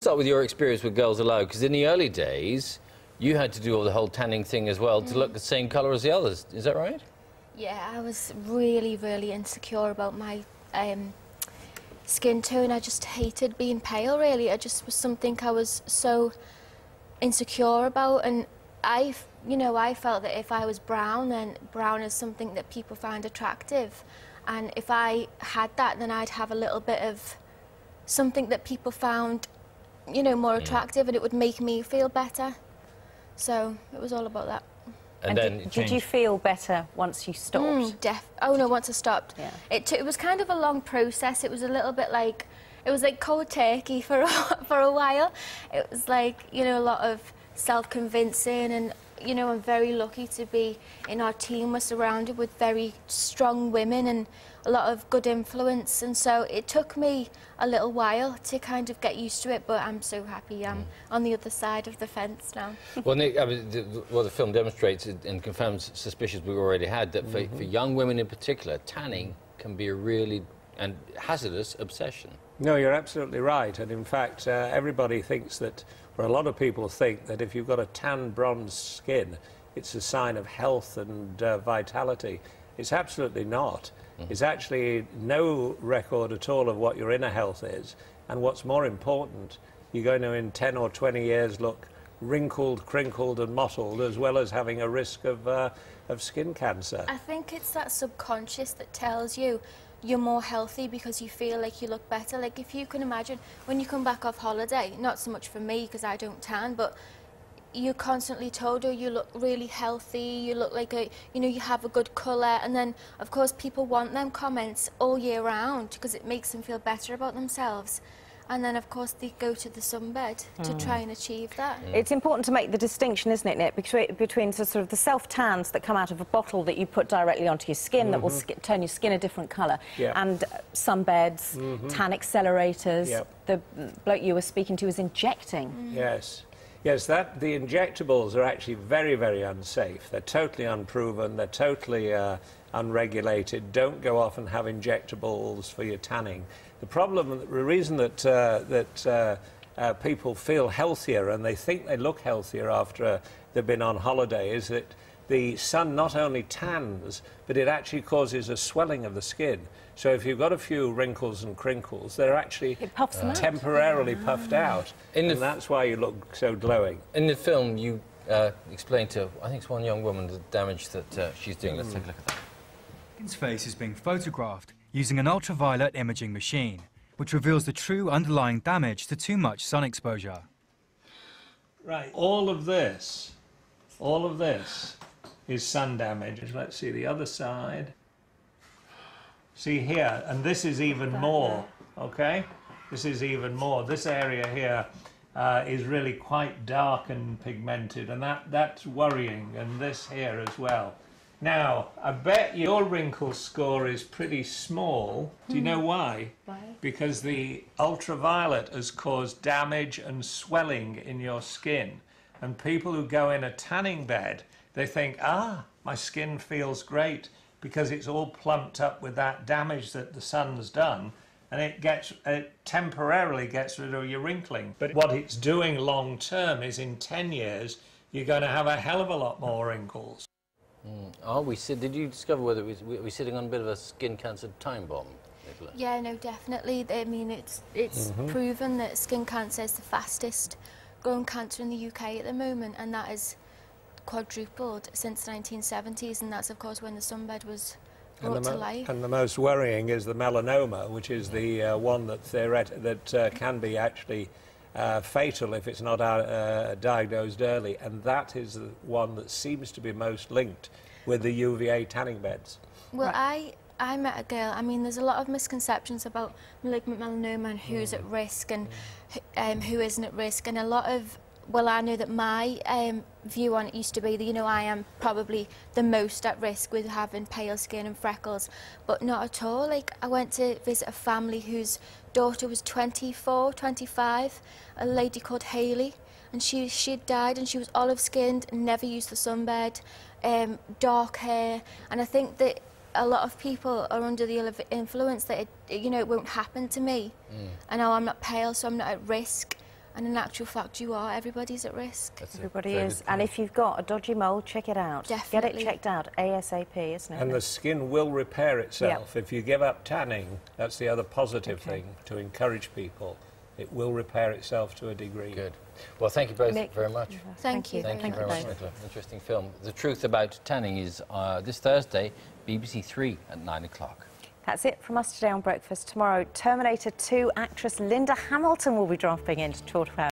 Start with your experience with Girls Aloud, because in the early days, you had to do all the whole tanning thing as well to look the same colour as the others. Is that right? Yeah, I was really, really insecure about my skin tone. I just hated being pale, really. It just was something I was so insecure about, and I felt that if I was brown, then brown is something that people find attractive, and if I had that, then I'd have a little bit of something that people found, more attractive, and it would make me feel better. So it was all about that. And then did you feel better once you stopped? Oh no, once I stopped. Yeah. It was kind of a long process. It was a little bit like, it was like cold turkey for a while. It was like, a lot of self-convincing, and I'm very lucky to be in our team. We're surrounded with very strong women and a lot of good influence, and so it took me a little while to kind of get used to it, but I'm so happy I'm on the other side of the fence now. Well, Nick, I mean, what the film demonstrates and confirms suspicions we already had, that for young women in particular, tanning can be a really hazardous obsession. No, you're absolutely right, and in fact everybody thinks that, or a lot of people think that if you've got a tan bronze skin, it's a sign of health and vitality. It's absolutely not. It's actually no record at all of what your inner health is, and what's more important, you're going to in 10 or 20 years look wrinkled, crinkled and mottled, as well as having a risk of skin cancer. I think it's that subconscious that tells you you're more healthy because you feel like you look better. Like, if you can imagine when you come back off holiday, not so much for me because I don't tan, but you're constantly told, oh, you look really healthy, you look like you have a good colour, and then of course people want them comments all year round because it makes them feel better about themselves. And then, of course, they go to the sunbed to try and achieve that. It's important to make the distinction, isn't it, Nick, between sort of the self-tans that come out of a bottle that you put directly onto your skin that will turn your skin a different colour, and sunbeds, tan accelerators. The bloke you were speaking to was injecting. Yes. Yes, the injectables are actually very, very unsafe. They're totally unproven, they're totally unregulated. Don't go off and have injectables for your tanning. The reason that people feel healthier and they think they look healthier after they've been on holiday is that the sun not only tans, but it actually causes a swelling of the skin. So if you've got a few wrinkles and crinkles, they're actually temporarily puffed out, and that's why you look so glowing. In the film, you explained to, I think it's one young woman, the damage that she's doing. Let's take a look at that. His face is being photographed using an ultraviolet imaging machine, which reveals the true underlying damage to too much sun exposure. Right, all of this is sun damage. Let's see the other side. See here, and this is even more, okay? This is even more. This area here is really quite dark and pigmented, and that's worrying, and this here as well. Now, I bet your wrinkle score is pretty small. Do you know why? Why? Because the ultraviolet has caused damage and swelling in your skin. And people who go in a tanning bed, they think, my skin feels great because it's all plumped up with that damage that the sun's done, and it temporarily gets rid of your wrinkling. But what it's doing long term is in 10 years, you're going to have a hell of a lot more wrinkles. Did you discover whether we're sitting on a bit of a skin cancer time bomb, Nicola? Yeah, no, definitely. I mean, it's proven that skin cancer is the fastest growing cancer in the UK at the moment, and that is quadrupled since the 1970s, and that's of course when the sunbed was brought to life. And the most worrying is the melanoma, which is the one that can be actually fatal if it's not diagnosed early, and that is the one that seems to be most linked with the UVA tanning beds. Well, I met a girl. I mean, there's a lot of misconceptions about malignant melanoma and who's at risk and who isn't at risk, and a lot of, well, I know that my view on it used to be that, I am probably the most at risk with having pale skin and freckles, but not at all. Like, I went to visit a family whose daughter was 24, 25, a lady called Hayley, and she'd died, and she was olive-skinned and never used the sunbed, dark hair, and I think that a lot of people are under the influence that it won't happen to me. I know I'm not pale, so I'm not at risk. And in actual fact, you are. Everybody's at risk. Everybody is. And if you've got a dodgy mole, check it out. Definitely. Get it checked out ASAP, isn't it? And the skin will repair itself. If you give up tanning, that's the other positive thing, to encourage people. It will repair itself to a degree. Good. Well, thank you both very much. Thank you. Thank you very much, Nicola. Interesting film. The Truth About Tanning is this Thursday, BBC 3 at 9 o'clock. That's it from us today on Breakfast. Tomorrow, Terminator 2 actress Linda Hamilton will be dropping in to talk about